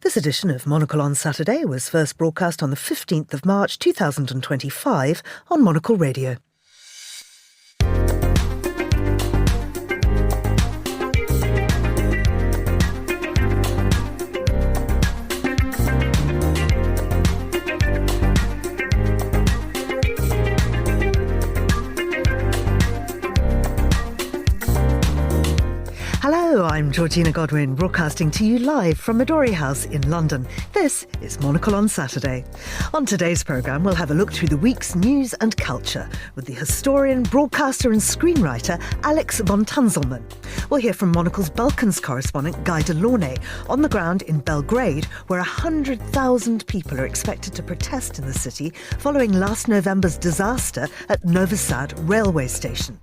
This edition of Monocle on Saturday was first broadcast on the 15th of March 2025 on Monocle Radio. Hello, I'm Georgina Godwin, broadcasting to you live from Midori House in London. This is Monocle on Saturday. On today's programme, we'll have a look through the week's news and culture with the historian, broadcaster and screenwriter Alex von Tunzelmann. We'll hear from Monocle's Balkans correspondent Guy de Launey on the ground in Belgrade, where 100,000 people are expected to protest in the city following last November's disaster at Novi Sad railway station.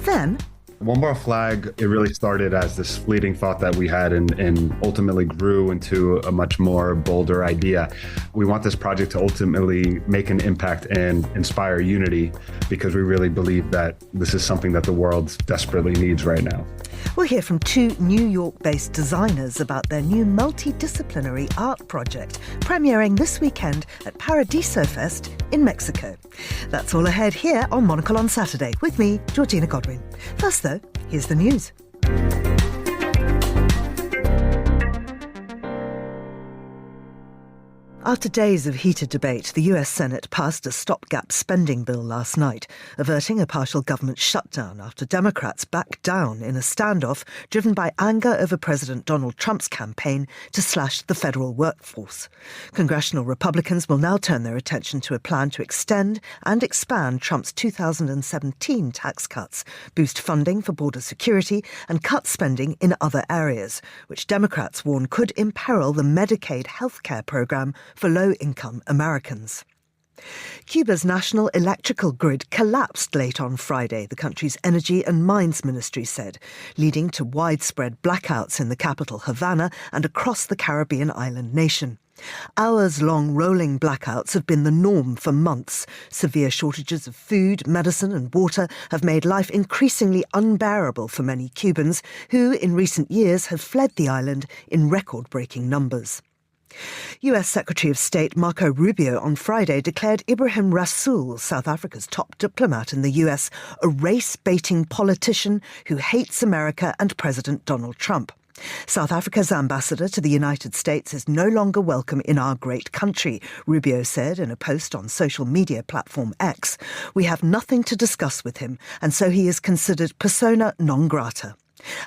Then, One Bar Flag, it really started as this fleeting thought that we had and ultimately grew into a much more bolder idea. We want this project to ultimately make an impact and inspire unity because we really believe that this is something that the world desperately needs right now. We'll hear from two New York-based designers about their new multidisciplinary art project, premiering this weekend at Paradiso Fest in Mexico. That's all ahead here on Monocle on Saturday with me, Georgina Godwin. First though, here's the news. After days of heated debate, the US Senate passed a stopgap spending bill last night, averting a partial government shutdown after Democrats backed down in a standoff driven by anger over President Donald Trump's campaign to slash the federal workforce. Congressional Republicans will now turn their attention to a plan to extend and expand Trump's 2017 tax cuts, boost funding for border security and cut spending in other areas, which Democrats warn could imperil the Medicaid healthcare program for low-income Americans. Cuba's national electrical grid collapsed late on Friday, the country's Energy and Mines Ministry said, leading to widespread blackouts in the capital Havana and across the Caribbean island nation. Hours-long rolling blackouts have been the norm for months. Severe shortages of food, medicine and water have made life increasingly unbearable for many Cubans who, in recent years, have fled the island in record-breaking numbers. US Secretary of State Marco Rubio on Friday declared Ibrahim Rasool, South Africa's top diplomat in the US, a race-baiting politician who hates America and President Donald Trump. South Africa's ambassador to the United States is no longer welcome in our great country, Rubio said in a post on social media platform X. We have nothing to discuss with him, and so he is considered persona non grata.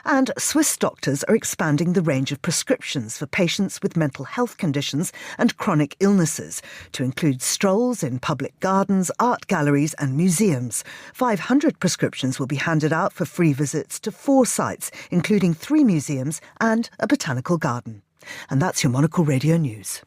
And Swiss doctors are expanding the range of prescriptions for patients with mental health conditions and chronic illnesses to include strolls in public gardens, art galleries and museums. 500 prescriptions will be handed out for free visits to 4 sites, including 3 museums and a botanical garden. And that's your Monocle Radio News.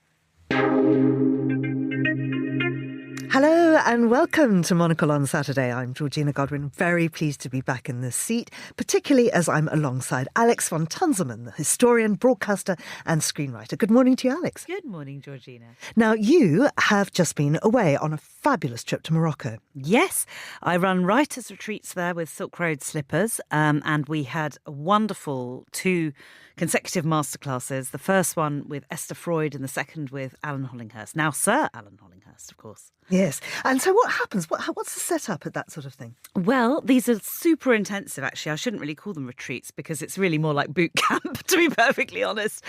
Hello and welcome to Monocle on Saturday. I'm Georgina Godwin, very pleased to be back in this seat, particularly as I'm alongside Alex von Tunzelmann, the historian, broadcaster and screenwriter. Good morning to you, Alex. Good morning, Georgina. Now, you have just been away on a fabulous trip to Morocco. Yes, I run writers' retreats there with Silk Road Slippers, and we had a wonderful 2 consecutive masterclasses, the first one with Esther Freud and the second with Alan Hollinghurst. Now, Sir Alan Hollinghurst, of course. Yes. And so what happens? What's the setup at that sort of thing? Well, these are super intensive, actually. I shouldn't really call them retreats because it's really more like boot camp, to be perfectly honest.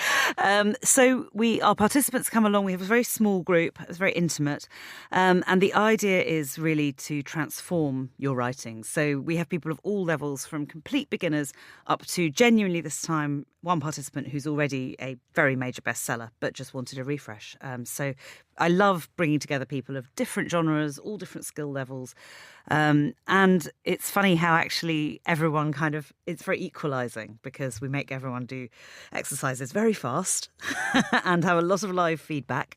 So our participants come along. We have a very small group. It's very intimate. And the idea is really to transform your writing. So we have people of all levels, from complete beginners up to genuinely this time one participant who's already a very major bestseller but just wanted a refresh. So I love bringing together people of different genres, all different skill levels. And it's funny how actually everyone it's very equalising because we make everyone do exercises very fast and have a lot of live feedback.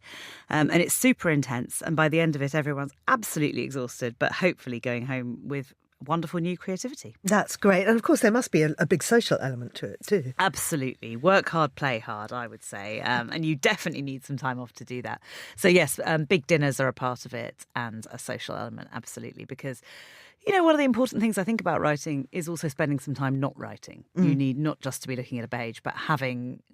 And it's super intense. And by the end of it, everyone's absolutely exhausted, but hopefully going home with wonderful new creativity. That's great. And of course, there must be a big social element to it too. Absolutely. Work hard, play hard, I would say. And you definitely need some time off to do that. So yes, big dinners are a part of it and a social element, absolutely. Because, One of the important things I think about writing is also spending some time not writing. You need not just to be looking at a page, but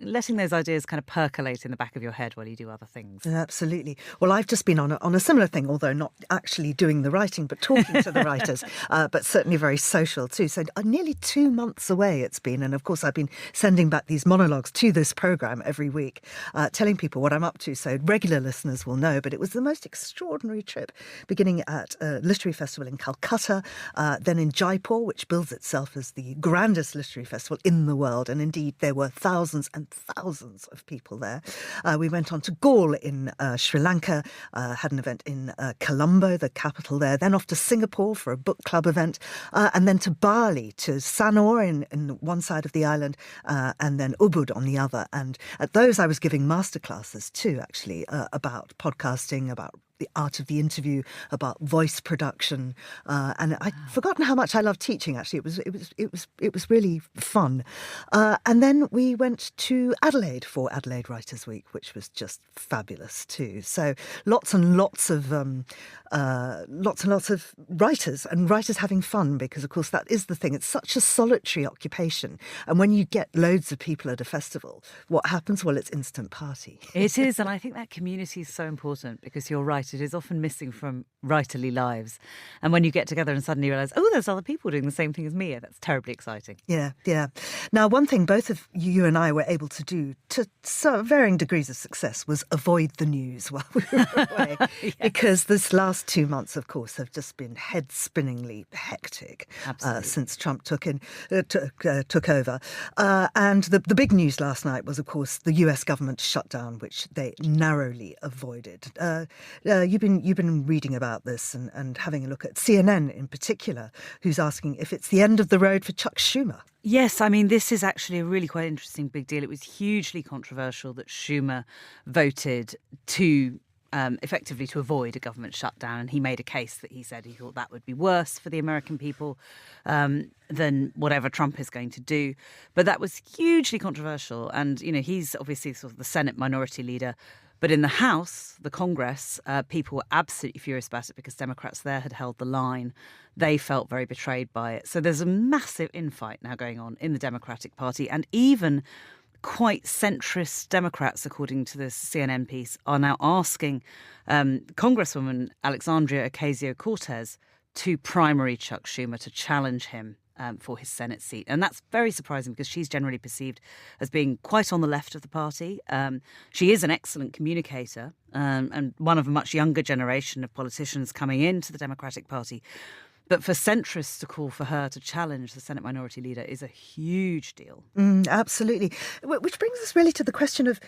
letting those ideas kind of percolate in the back of your head while you do other things. Absolutely. Well, I've just been on a similar thing, although not actually doing the writing, but talking to the writers, but certainly very social too. So nearly 2 months away it's been. And of course, I've been sending back these monologues to this programme every week, telling people what I'm up to. So regular listeners will know, but it was the most extraordinary trip, beginning at a literary festival in Calcutta, then in Jaipur, which bills itself as the grandest literary festival in the world. And indeed, there were thousands and thousands of people there. We went on to Galle in Sri Lanka, had an event in Colombo, the capital there, then off to Singapore for a book club event, and then to Bali, to Sanur in one side of the island, and then Ubud on the other. And at those I was giving masterclasses too, actually, about podcasting, about the art of the interview, about voice production, and I'd forgotten how much I love teaching. Actually, it was really fun. And then we went to Adelaide for Adelaide Writers' Week, which was just fabulous too. So lots and lots of writers and writers having fun, because of course that is the thing. It's such a solitary occupation, and when you get loads of people at a festival, what happens? Well, it's instant party. It is, and I think that community is so important, because you're right, it is often missing from writerly lives. And when you get together and suddenly realise, oh, there's other people doing the same thing as me, that's terribly exciting. Yeah. Now, one thing both of you and I were able to do to varying degrees of success was avoid the news while we were away. Yes. Because this last 2 months, of course, have just been head-spinningly hectic since Trump took over. And the big news last night was, of course, the US government shutdown, which they narrowly avoided. You've been reading about this and having a look at CNN in particular, who's asking if it's the end of the road for Chuck Schumer. Yes, I mean, this is actually a really quite interesting big deal. It was hugely controversial that Schumer voted to effectively to avoid a government shutdown. And he made a case that he said he thought that would be worse for the American people than whatever Trump is going to do. But that was hugely controversial. And, he's obviously sort of the Senate minority leader. But in the House, the Congress, people were absolutely furious about it because Democrats there had held the line. They felt very betrayed by it. So there's a massive infight now going on in the Democratic Party, and even quite centrist Democrats, according to this CNN piece, are now asking Congresswoman Alexandria Ocasio-Cortez to primary Chuck Schumer, to challenge him for his Senate seat. And that's very surprising, because she's generally perceived as being quite on the left of the party. She is an excellent communicator and one of a much younger generation of politicians coming into the Democratic Party. But for centrists to call for her to challenge the Senate Minority Leader is a huge deal. Absolutely. Which brings us really to the question of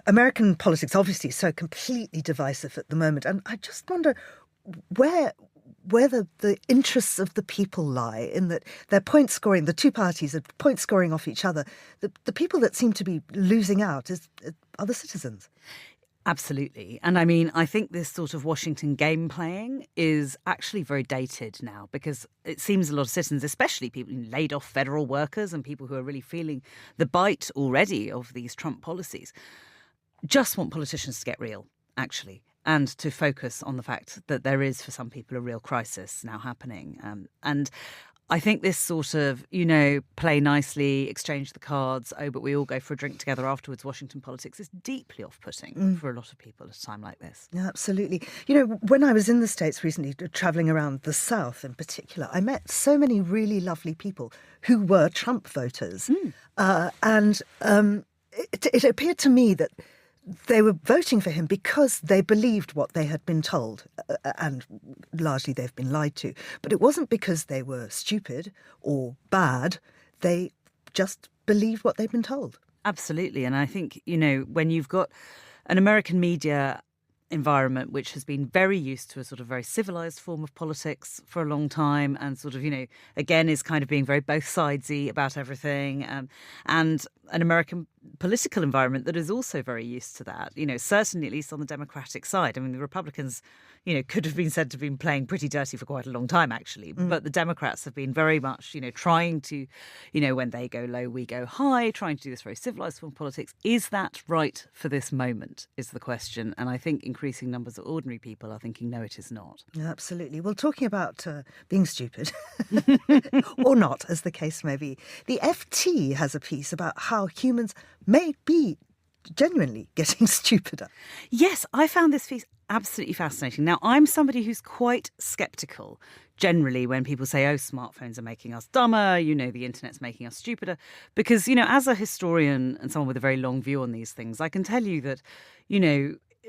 American politics, obviously so completely divisive at the moment. And I just wonder where the interests of the people lie, in that they're point scoring, the two parties are point scoring off each other. The people that seem to be losing out are the citizens. Absolutely. And I mean, I think this sort of Washington game playing is actually very dated now, because it seems a lot of citizens, especially people who laid off federal workers and people who are really feeling the bite already of these Trump policies, just want politicians to get real, actually, and to focus on the fact that there is, for some people, a real crisis now happening. And I think this sort of, play nicely, exchange the cards, but we all go for a drink together afterwards, Washington politics is deeply off-putting for a lot of people at a time like this. Yeah, absolutely. When I was in the States recently, travelling around the South in particular, I met so many really lovely people who were Trump voters. And it appeared to me that they were voting for him because they believed what they had been told, and largely they've been lied to. But it wasn't because they were stupid or bad. They just believed what they'd been told. Absolutely. And I think, when you've got an American media environment which has been very used to a sort of very civilized form of politics for a long time, and sort of, again, is kind of being very both sidesy about everything. And an American political environment that is also very used to that. Certainly at least on the Democratic side. I mean, the Republicans, could have been said to have been playing pretty dirty for quite a long time, actually. But the Democrats have been very much, trying to, when they go low, we go high, trying to do this very civilized form of politics. Is that right for this moment, is the question. And I think increasing numbers of ordinary people are thinking, no, it is not. Absolutely. Well, talking about being stupid, or not, as the case may be, the FT has a piece about how humans may be genuinely getting stupider. Yes, I found this piece absolutely fascinating. Now, I'm somebody who's quite sceptical generally when people say, oh, smartphones are making us dumber, the internet's making us stupider. Because, as a historian and someone with a very long view on these things, I can tell you that,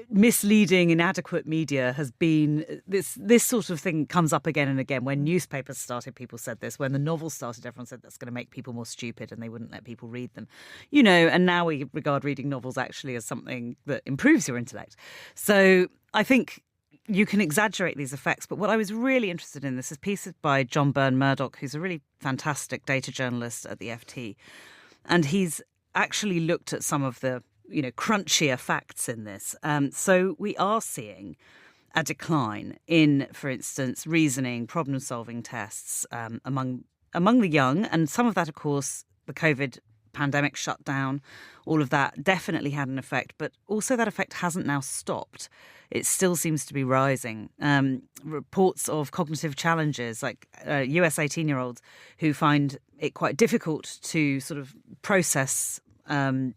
misleading, inadequate media has been this sort of thing comes up again and again. When newspapers started, people said this. When the novels started, everyone said that's going to make people more stupid and they wouldn't let people read them. And now we regard reading novels actually as something that improves your intellect. So I think you can exaggerate these effects. But what I was really interested in, this is a piece by John Byrne-Murdoch, who's a really fantastic data journalist at the FT. And he's actually looked at some of the crunchier facts in this. So we are seeing a decline in, for instance, reasoning, problem-solving tests among the young. And some of that, of course, the COVID pandemic shutdown, all of that definitely had an effect. But also that effect hasn't now stopped. It still seems to be rising. Reports of cognitive challenges, like US 18-year-olds who find it quite difficult to sort of process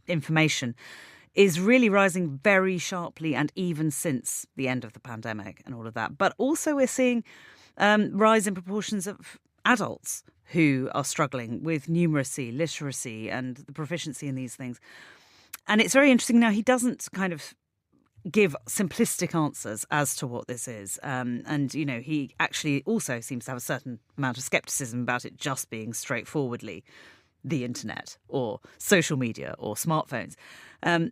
information, is really rising very sharply, and even since the end of the pandemic and all of that. But also we're seeing rise in proportions of adults who are struggling with numeracy, literacy, and the proficiency in these things. And it's very interesting. Now, he doesn't kind of give simplistic answers as to what this is. And, he actually also seems to have a certain amount of skepticism about it just being straightforwardly the internet or social media or smartphones.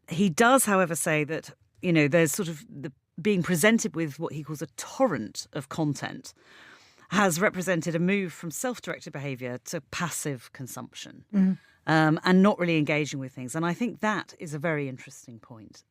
He does, however, say that, there's sort of being presented with what he calls a torrent of content has represented a move from self-directed behaviour to passive consumption. And not really engaging with things. And I think that is a very interesting point.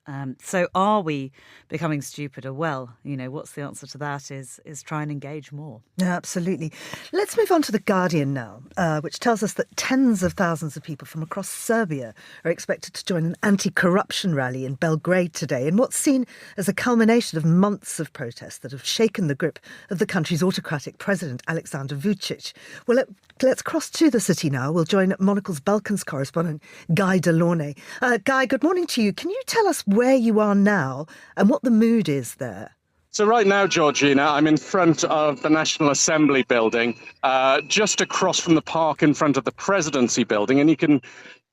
So are we becoming stupider? Well, what's the answer to that is try and engage more. Absolutely. Let's move on to The Guardian now, which tells us that tens of thousands of people from across Serbia are expected to join an anti-corruption rally in Belgrade today in what's seen as a culmination of months of protests that have shaken the grip of the country's autocratic president, Aleksandar Vučić. Well, let's cross to the city now. We'll join Monocle's Balkans correspondent, Guy de Launey. Guy, good morning to you. Can you tell us where you are now and what the mood is there? So right now, Georgina, I'm in front of the National Assembly building, just across from the park in front of the Presidency building. And you can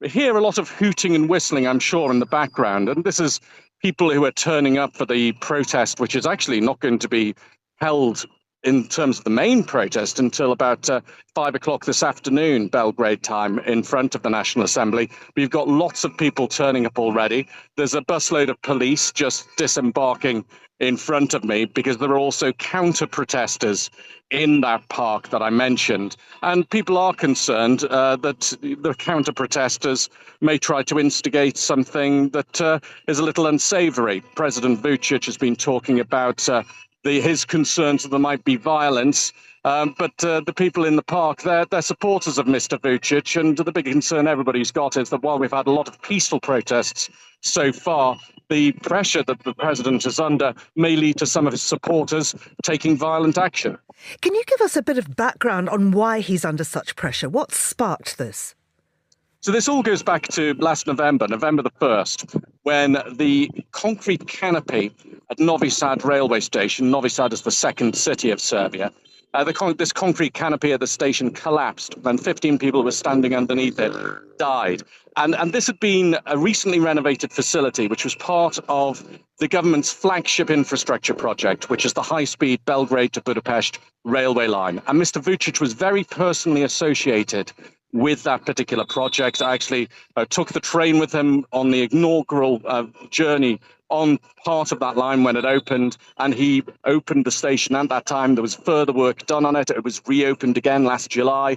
hear a lot of hooting and whistling, I'm sure, in the background. And this is people who are turning up for the protest, which is actually not going to be held in terms of the main protest until about 5 o'clock this afternoon, Belgrade time, in front of the National Assembly. We've got lots of people turning up already. There's a busload of police just disembarking in front of me because there are also counter-protesters in that park that I mentioned. And people are concerned that the counter-protesters may try to instigate something that is a little unsavoury. President Vučić has been talking about his concerns that there might be violence, but the people in the park, they're supporters of Mr. Vučić, and the big concern everybody's got is that while we've had a lot of peaceful protests so far, the pressure that the president is under may lead to some of his supporters taking violent action. Can you give us a bit of background on why he's under such pressure? What sparked this? So this all goes back to last November the 1st, when the concrete canopy at Novi Sad railway station, Novi Sad is the second city of Serbia, this concrete canopy at the station collapsed and 15 people who were standing underneath it died. And this had been a recently renovated facility, which was part of the government's flagship infrastructure project, which is the high-speed Belgrade to Budapest railway line. And Mr. Vučić was very personally associated with that particular project. I actually took the train with him on the inaugural journey on part of that line when it opened, and he opened the station at that time. There was further work done on it. It was reopened again last July.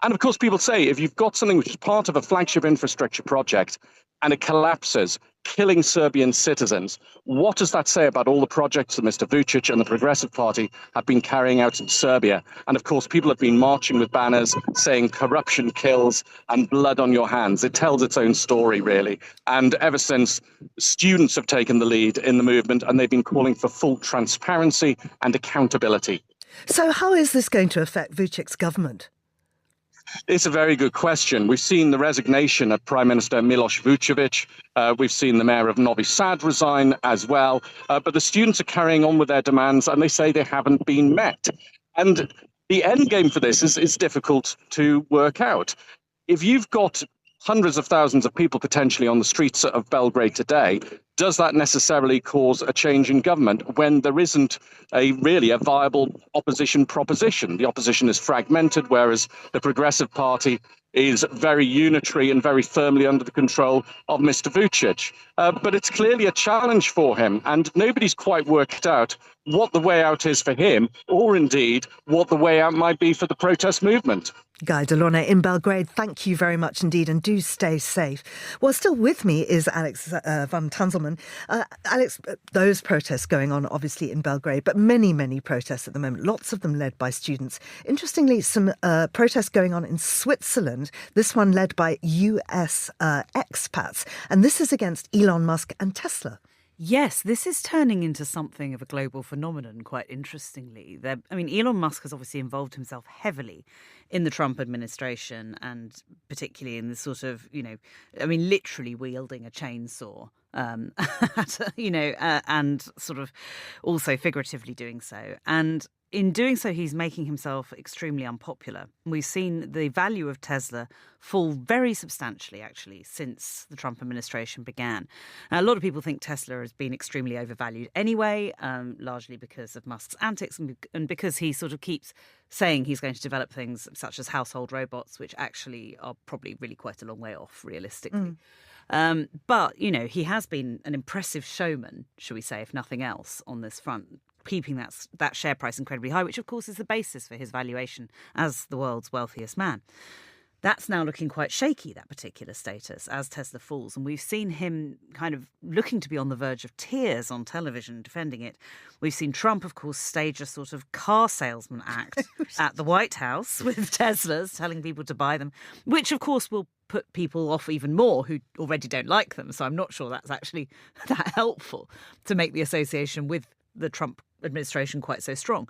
And of course, people say if you've got something which is part of a flagship infrastructure project and it collapses, killing Serbian citizens, what does that say about all the projects that Mr. Vucic and the Progressive Party have been carrying out in Serbia? And of course, people have been marching with banners saying corruption kills and blood on your hands. It tells its own story, really. And ever since, students have taken the lead in the movement and they've been calling for full transparency and accountability. So how is this going to affect Vucic's government? It's a very good question. We've seen the resignation of Prime Minister Miloš Vučević. We've seen the mayor of Novi Sad resign as well. But the students are carrying on with their demands and they say they haven't been met. And the end game for this is difficult to work out. If you've got hundreds of thousands of people potentially on the streets of Belgrade today, does that necessarily cause a change in government when there isn't really a viable opposition proposition? The opposition is fragmented, whereas the Progressive Party is very unitary and very firmly under the control of Mr. Vucic. But it's clearly a challenge for him, and nobody's quite worked out what the way out is for him, or indeed what the way out might be for the protest movement. Guy de Launey in Belgrade, thank you very much indeed, and do stay safe. Well, still with me is Alex von Tunzelmann. Alex, those protests going on obviously in Belgrade, but many, many protests at the moment, lots of them led by students. Interestingly, some protests going on in Switzerland, this one led by US expats, and this is against Elon Musk and Tesla. Yes, this is turning into something of a global phenomenon, quite interestingly. Elon Musk has obviously involved himself heavily in the Trump administration and particularly in the sort of, literally wielding a chainsaw, and sort of also figuratively doing so. And in doing so, he's making himself extremely unpopular. We've seen the value of Tesla fall very substantially, actually, since the Trump administration began. Now, a lot of people think Tesla has been extremely overvalued anyway, largely because of Musk's antics and because he sort of keeps saying he's going to develop things such as household robots, which actually are probably really quite a long way off, realistically. But, he has been an impressive showman, shall we say, if nothing else, on this front, keeping that share price incredibly high, which, of course, is the basis for his valuation as the world's wealthiest man. That's now looking quite shaky, that particular status, as Tesla falls. And we've seen him kind of looking to be on the verge of tears on television defending it. We've seen Trump, of course, stage a sort of car salesman act at the White House with Teslas, telling people to buy them, which, of course, will put people off even more who already don't like them. So I'm not sure that's actually that helpful to make the association with the Trump administration quite so strong.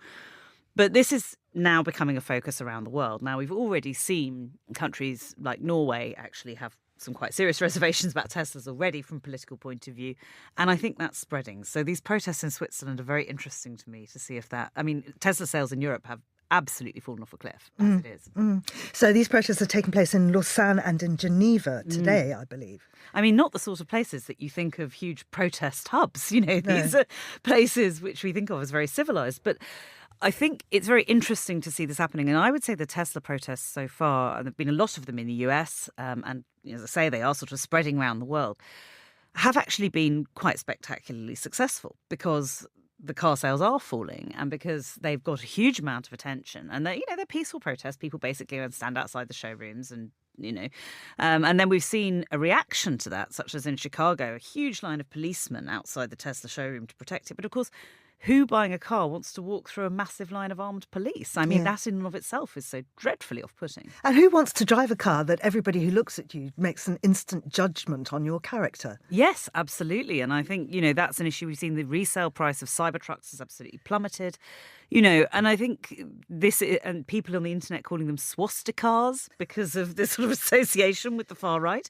But this is now becoming a focus around the world. Now, we've already seen countries like Norway actually have some quite serious reservations about Teslas already from a political point of view. And I think that's spreading. So these protests in Switzerland are very interesting to me to see if that... Tesla sales in Europe have absolutely fallen off a cliff, as it is. So these protests are taking place in Lausanne and in Geneva today, I believe. Not the sort of places that you think of huge protest hubs. These are places which we think of as very civilized. But I think it's very interesting to see this happening. And I would say the Tesla protests so far, and there have been a lot of them in the US, and as I say, they are sort of spreading around the world, have actually been quite spectacularly successful because the car sales are falling and because they've got a huge amount of attention. And they're peaceful protests. People basically stand outside the showrooms and and then we've seen a reaction to that, such as in Chicago, a huge line of policemen outside the Tesla showroom to protect it. But of course, who buying a car wants to walk through a massive line of armed police? That in and of itself is so dreadfully off-putting. And who wants to drive a car that everybody who looks at you makes an instant judgment on your character? Yes, absolutely. And I think, that's an issue. We've seen the resale price of Cybertrucks has absolutely plummeted. And I think and people on the internet calling them swastikars because of this sort of association with the far right.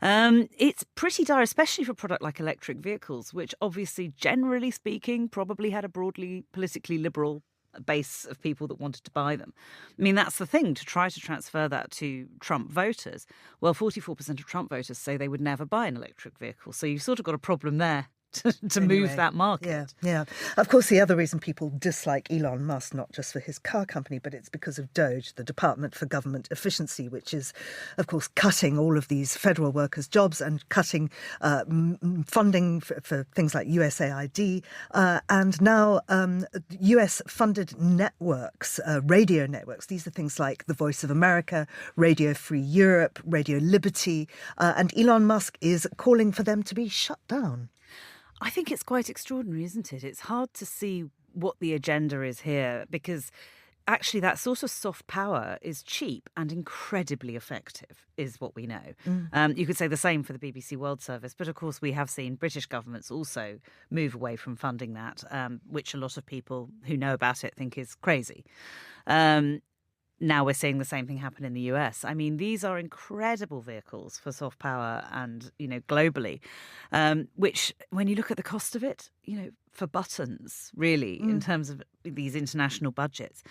It's pretty dire, especially for a product like electric vehicles, which obviously, generally speaking, probably had a broadly politically liberal base of people that wanted to buy them. That's the thing, to try to transfer that to Trump voters. Well, 44% of Trump voters say they would never buy an electric vehicle. So you've sort of got a problem there to move that market. Yeah, yeah. Of course, the other reason people dislike Elon Musk, not just for his car company, but it's because of DOGE, the Department for Government Efficiency, which is, of course, cutting all of these federal workers' jobs and cutting funding for things like USAID, and now US-funded networks, radio networks. These are things like the Voice of America, Radio Free Europe, Radio Liberty, and Elon Musk is calling for them to be shut down. I think it's quite extraordinary, isn't it? It's hard to see what the agenda is here because actually that sort of soft power is cheap and incredibly effective, is what we know. You could say the same for the BBC World Service, but of course we have seen British governments also move away from funding that, which a lot of people who know about it think is crazy. Now we're seeing the same thing happen in the US. I mean, these are incredible vehicles for soft power and, globally, which when you look at the cost of it, for buttons, really, in terms of these international budgets.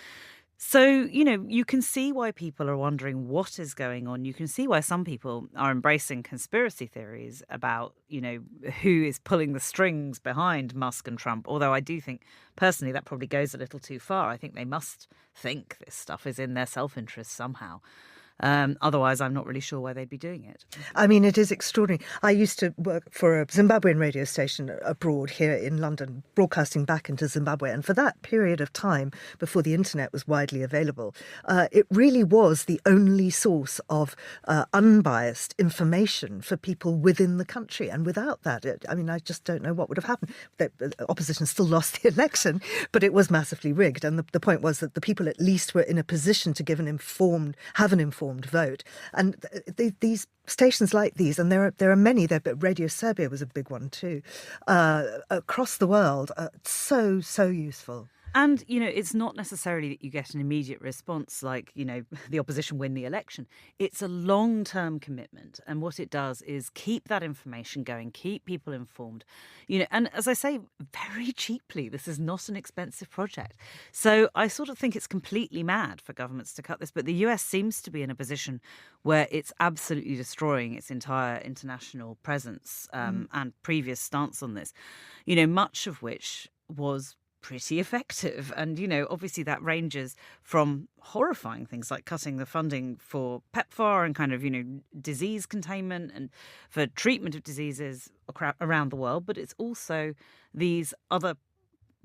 So, you can see why people are wondering what is going on. You can see why some people are embracing conspiracy theories about, who is pulling the strings behind Musk and Trump. Although I do think, personally, that probably goes a little too far. I think they must think this stuff is in their self-interest somehow. Otherwise, I'm not really sure why they'd be doing it. I mean, it is extraordinary. I used to work for a Zimbabwean radio station abroad here in London, broadcasting back into Zimbabwe. And for that period of time, before the internet was widely available, it really was the only source of unbiased information for people within the country. And without that, I just don't know what would have happened. The opposition still lost the election, but it was massively rigged. And the point was that the people at least were in a position to have an informed vote. And these stations like these, and there are many there, but Radio Serbia was a big one too, across the world, so useful. And, it's not necessarily that you get an immediate response like, the opposition win the election. It's a long-term commitment. And what it does is keep that information going, keep people informed, and as I say, very cheaply. This is not an expensive project. So I sort of think it's completely mad for governments to cut this. But the US seems to be in a position where it's absolutely destroying its entire international presence and previous stance on this, much of which was pretty effective. And, obviously that ranges from horrifying things like cutting the funding for PEPFAR and kind of, disease containment and for treatment of diseases around the world. But it's also these other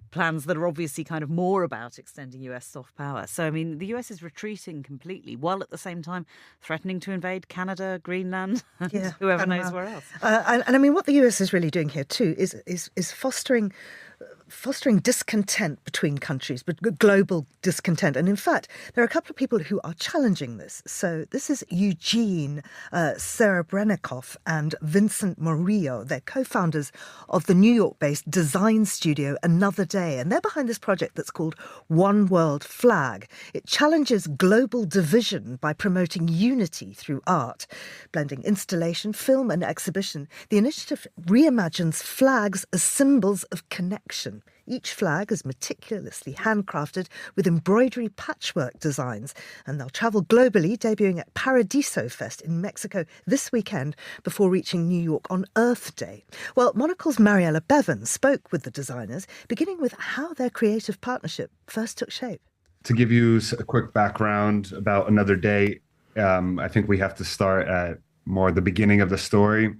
plans that are obviously kind of more about extending US soft power. So, I mean, the US is retreating completely while at the same time threatening to invade Canada, Greenland, and whoever knows where else. And I mean, what the US is really doing here too is fostering discontent between countries, but global discontent. And in fact, there are a couple of people who are challenging this. So this is Eugene, Serebrennikov and Vicente Morillo. They're co-founders of the New York-based design studio Another Day. And they're behind this project that's called One World Flag. It challenges global division by promoting unity through art, blending installation, film and exhibition. The initiative reimagines flags as symbols of connection. Each flag is meticulously handcrafted with embroidery patchwork designs, and they'll travel globally, debuting at Paradiso Fest in Mexico this weekend before reaching New York on Earth Day. Well, Monocle's Mariella Bevan spoke with the designers, beginning with how their creative partnership first took shape. To give you a quick background about Another Day, I think we have to start at more the beginning of the story.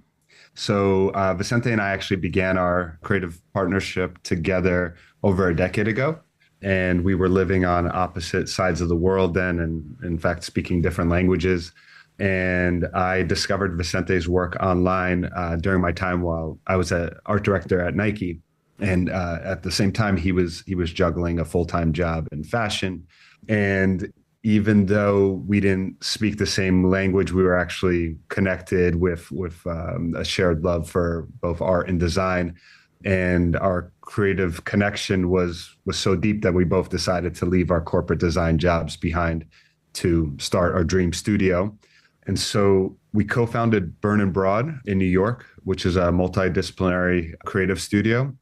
So Vicente and I actually began our creative partnership together over a decade ago. And we were living on opposite sides of the world then, and in fact, speaking different languages. And I discovered Vicente's work online during my time while I was an art director at Nike. And at the same time, he was juggling a full-time job in fashion. And even though we didn't speak the same language, we were actually connected with a shared love for both art and design. And our creative connection was so deep that we both decided to leave our corporate design jobs behind to start our dream studio. And so we co-founded Burn and Broad in New York, which is a multidisciplinary creative studio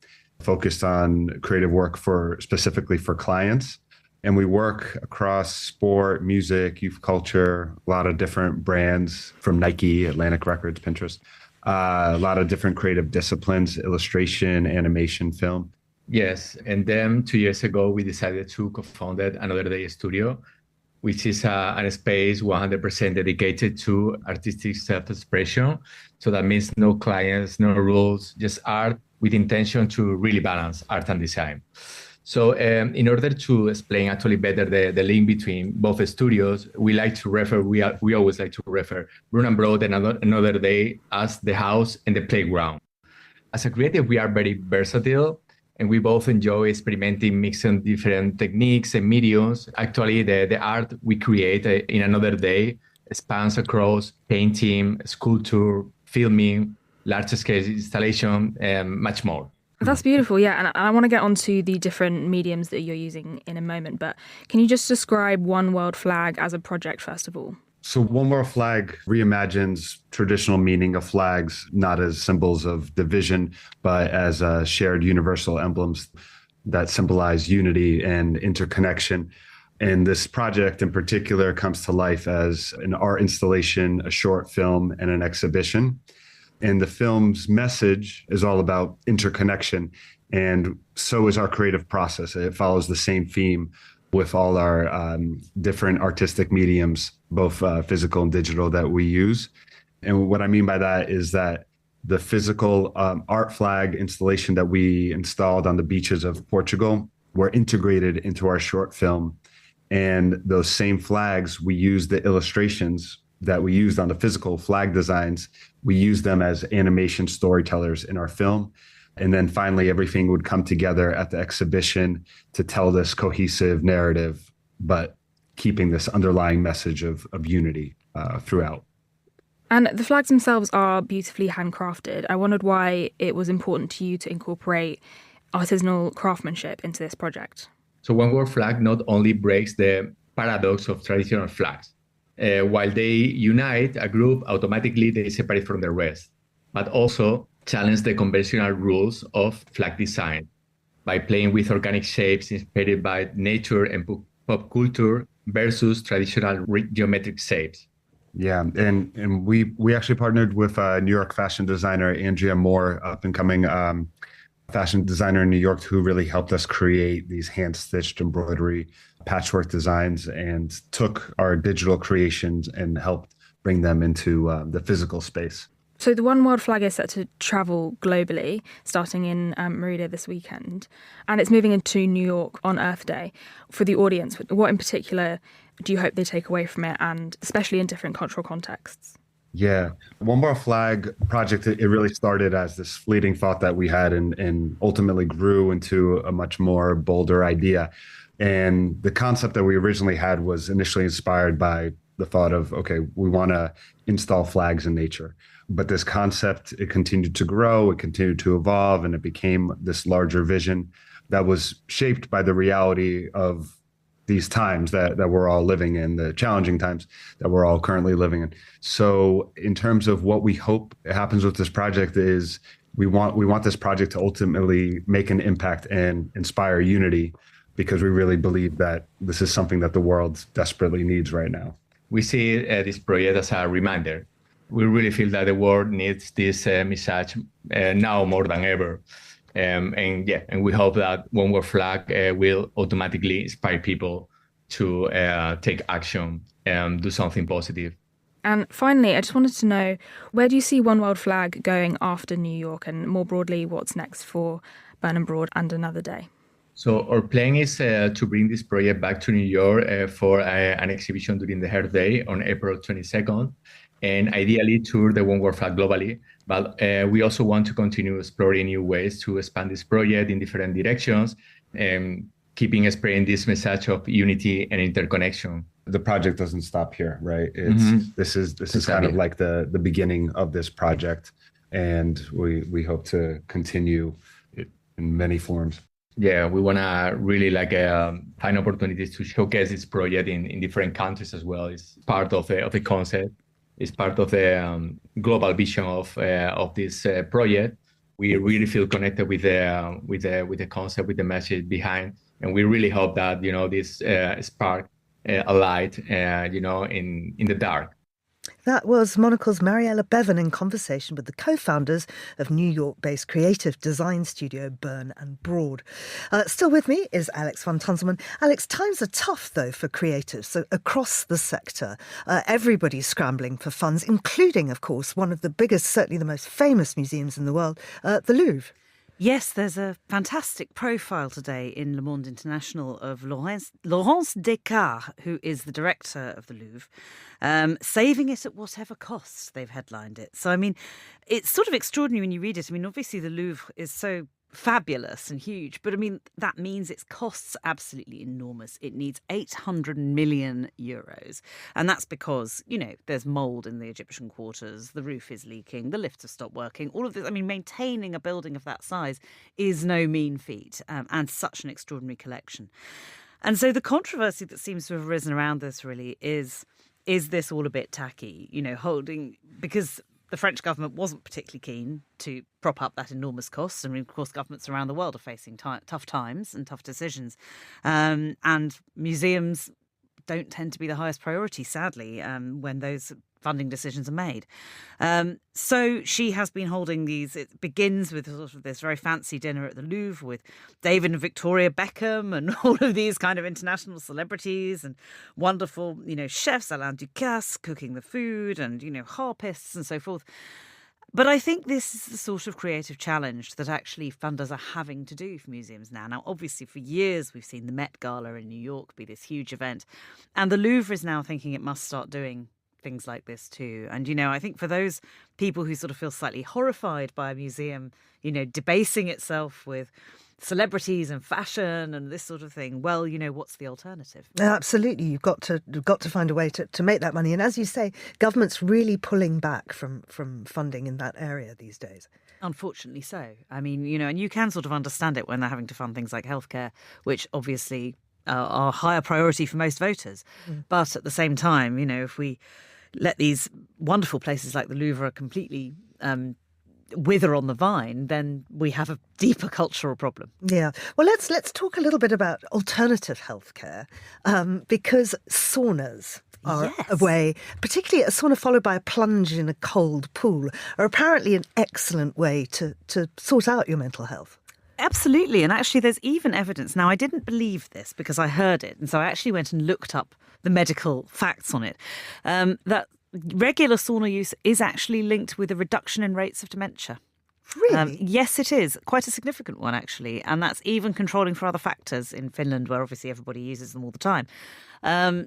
focused on creative work specifically for clients. And we work across sport, music, youth culture, a lot of different brands from Nike, Atlantic Records, Pinterest. a lot of different creative disciplines, illustration, animation, film. Yes. And then 2 years ago, we decided to co-found Another Day Studio, which is a space 100% dedicated to artistic self-expression. So that means no clients, no rules, just art with intention to really balance art and design. So in order to explain actually better the link between both studios, we always like to refer Room and Broad and Another Day as the house and the playground. As a creative, we are very versatile, and we both enjoy experimenting, mixing different techniques and mediums. Actually, the art we create in Another Day spans across painting, sculpture, filming, large-scale installation, and much more. That's beautiful, yeah. And I want to get onto the different mediums that you're using in a moment. But can you just describe One World Flag as a project, first of all? So One World Flag reimagines traditional meaning of flags, not as symbols of division, but as shared universal emblems that symbolize unity and interconnection. And this project in particular comes to life as an art installation, a short film, and an exhibition. And the film's message is all about interconnection. And so is our creative process. It follows the same theme with all our different artistic mediums, both physical and digital, that we use. And what I mean by that is that the physical art flag installation that we installed on the beaches of Portugal were integrated into our short film. And those same flags, we used the illustrations that we used on the physical flag designs, we used them as animation storytellers in our film. And then finally, everything would come together at the exhibition to tell this cohesive narrative, but keeping this underlying message of unity throughout. And the flags themselves are beautifully handcrafted. I wondered why it was important to you to incorporate artisanal craftsmanship into this project. So One World Flag not only breaks the paradox of traditional flags. While they unite a group, automatically they separate from the rest, but also challenge the conventional rules of flag design by playing with organic shapes inspired by nature and pop culture versus traditional geometric shapes. Yeah, and we actually partnered with New York fashion designer Andrea Moore, up and coming fashion designer in New York, who really helped us create these hand-stitched embroidery patchwork designs and took our digital creations and helped bring them into the physical space. So the One World Flag is set to travel globally, starting in Morillo this weekend, and it's moving into New York on Earth Day. For the audience, what in particular do you hope they take away from it, and especially in different cultural contexts? Yeah, One World Flag project, it really started as this fleeting thought that we had and ultimately grew into a much more bolder idea. And the concept that we originally had was initially inspired by the thought of, okay, we want to install flags in nature. But this concept, it continued to grow, it continued to evolve, and it became this larger vision that was shaped by the reality of these times that we're all living in, the challenging times that we're all currently living in. So in terms of what we hope happens with this project is we want this project to ultimately make an impact and inspire unity, because we really believe that this is something that the world desperately needs right now. We see this project as a reminder. We really feel that the world needs this message now more than ever. And we hope that One World Flag will automatically inspire people to take action and do something positive. And finally, I just wanted to know, where do you see One World Flag going after New York, and more broadly, what's next for Burn and Broad and Another Day? So our plan is to bring this project back to New York for an exhibition during the Earth Day on April 22nd, and ideally tour the One World Flag globally. But we also want to continue exploring new ways to expand this project in different directions and keeping spreading this message of unity and interconnection. The project doesn't stop here, right? This is Exactly. kind of like the beginning of this project, and we hope to continue it in many forms. Yeah, we want to really find opportunities to showcase this project in different countries as well. It's part of the concept. It's part of the global vision of this project. We really feel connected with the concept, with the message behind, and we really hope that this spark a light, in the dark. That was Monocle's Mariella Bevan in conversation with the co-founders of New York-based creative design studio Burn and Broad. Still with me is Alex von Tunzelmann. Alex, times are tough, though, for creatives. So across the sector, everybody's scrambling for funds, including, of course, one of the biggest, certainly the most famous museums in the world, the Louvre. Yes, there's a fantastic profile today in Le Monde International of Laurence Descartes, who is the director of the Louvre, saving it at whatever cost, they've headlined it. So, I mean, it's sort of extraordinary when you read it. I mean, obviously the Louvre is so fabulous and huge, but I mean, that means its costs absolutely enormous. It needs 800 million euros. And that's because, you know, there's mould in the Egyptian quarters, the roof is leaking, the lifts have stopped working, all of this. I mean, maintaining a building of that size is no mean feat, and such an extraordinary collection. And so the controversy that seems to have arisen around this really is this all a bit tacky, you know, because the French government wasn't particularly keen to prop up that enormous cost. I mean, of course, governments around the world are facing tough times and tough decisions. And museums don't tend to be the highest priority, sadly, when those funding decisions are made. So she has been holding these. It begins with sort of this very fancy dinner at the Louvre with David and Victoria Beckham and all of these kind of international celebrities and wonderful, you know, chefs, Alain Ducasse cooking the food and, you know, harpists and so forth. But I think this is the sort of creative challenge that actually funders are having to do for museums now. Now, obviously, for years, we've seen the Met Gala in New York be this huge event. And the Louvre is now thinking it must start doing things like this too. And, you know, I think for those people who sort of feel slightly horrified by a museum, you know, debasing itself with celebrities and fashion and this sort of thing, well, you know, what's the alternative? Absolutely. You've got to find a way to make that money. And as you say, government's really pulling back from funding in that area these days. Unfortunately so. I mean, you know, and you can sort of understand it when they're having to fund things like healthcare, which obviously are higher priority for most voters. But at the same time, you know, if we let these wonderful places like the Louvre completely wither on the vine, then we have a deeper cultural problem. Yeah. Well, let's talk a little bit about alternative healthcare, because saunas are a way, particularly a sauna followed by a plunge in a cold pool, are apparently an excellent way to sort out your mental health. Absolutely. And actually, there's even evidence. Now, I didn't believe this because I heard it. And so I actually went and looked up the medical facts on it, that regular sauna use is actually linked with a reduction in rates of dementia. Really? Yes, it is. Quite a significant one, actually. And that's even controlling for other factors in Finland, where obviously everybody uses them all the time.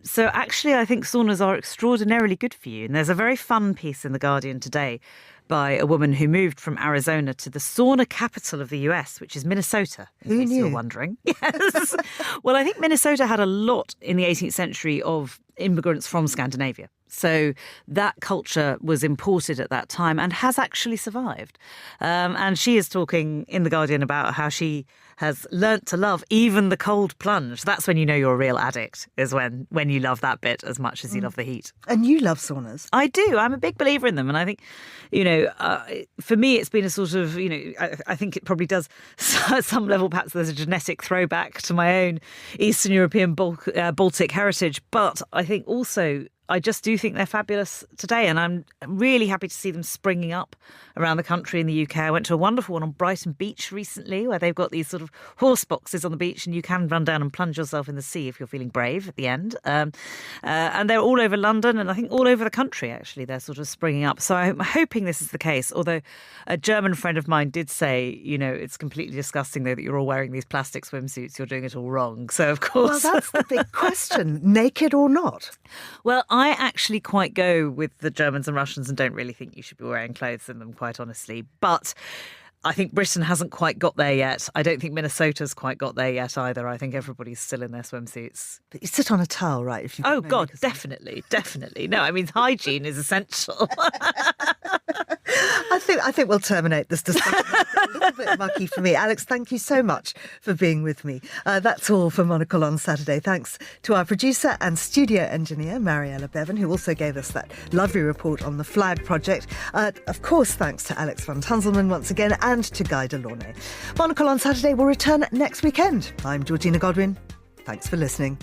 So actually, I think saunas are extraordinarily good for you. And there's a very fun piece in The Guardian today by a woman who moved from Arizona to the sauna capital of the US, which is Minnesota, in case you're wondering. Yes. Well, I think Minnesota had a lot in the 18th century of immigrants from Scandinavia. So that culture was imported at that time and has actually survived. And she is talking in The Guardian about how she has learnt to love even the cold plunge. That's when you know you're a real addict, is when you love that bit as much as you love the heat. And you love saunas. I do. I'm a big believer in them. And I think, you know, for me, it's been a sort of, you know, I think it probably does at some level, perhaps there's a genetic throwback to my own Eastern European Baltic heritage. But I think also, I just do think they're fabulous today, and I'm really happy to see them springing up around the country in the UK. I went to a wonderful one on Brighton Beach recently, where they've got these sort of horse boxes on the beach, and you can run down and plunge yourself in the sea if you're feeling brave at the end. And they're all over London, and I think all over the country, actually, they're sort of springing up. So I'm hoping this is the case, although a German friend of mine did say, you know, it's completely disgusting, though, that you're all wearing these plastic swimsuits. You're doing it all wrong. So, of course... Well, that's the big question, naked or not? Well, I actually quite go with the Germans and Russians and don't really think you should be wearing clothes in them, quite honestly. But I think Britain hasn't quite got there yet. I don't think Minnesota's quite got there yet either. I think everybody's still in their swimsuits. But you sit on a towel, right? If you oh, God, definitely. No, I mean, hygiene is essential. I think we'll terminate this discussion. A little bit mucky for me. Alex, thank you so much for being with me. That's all for Monocle on Saturday. Thanks to our producer and studio engineer, Mariella Bevan, who also gave us that lovely report on the Flag project. Of course, thanks to Alex von Tunzelmann once again, and to Guy de Launey. Monocle on Saturday will return next weekend. I'm Georgina Godwin. Thanks for listening.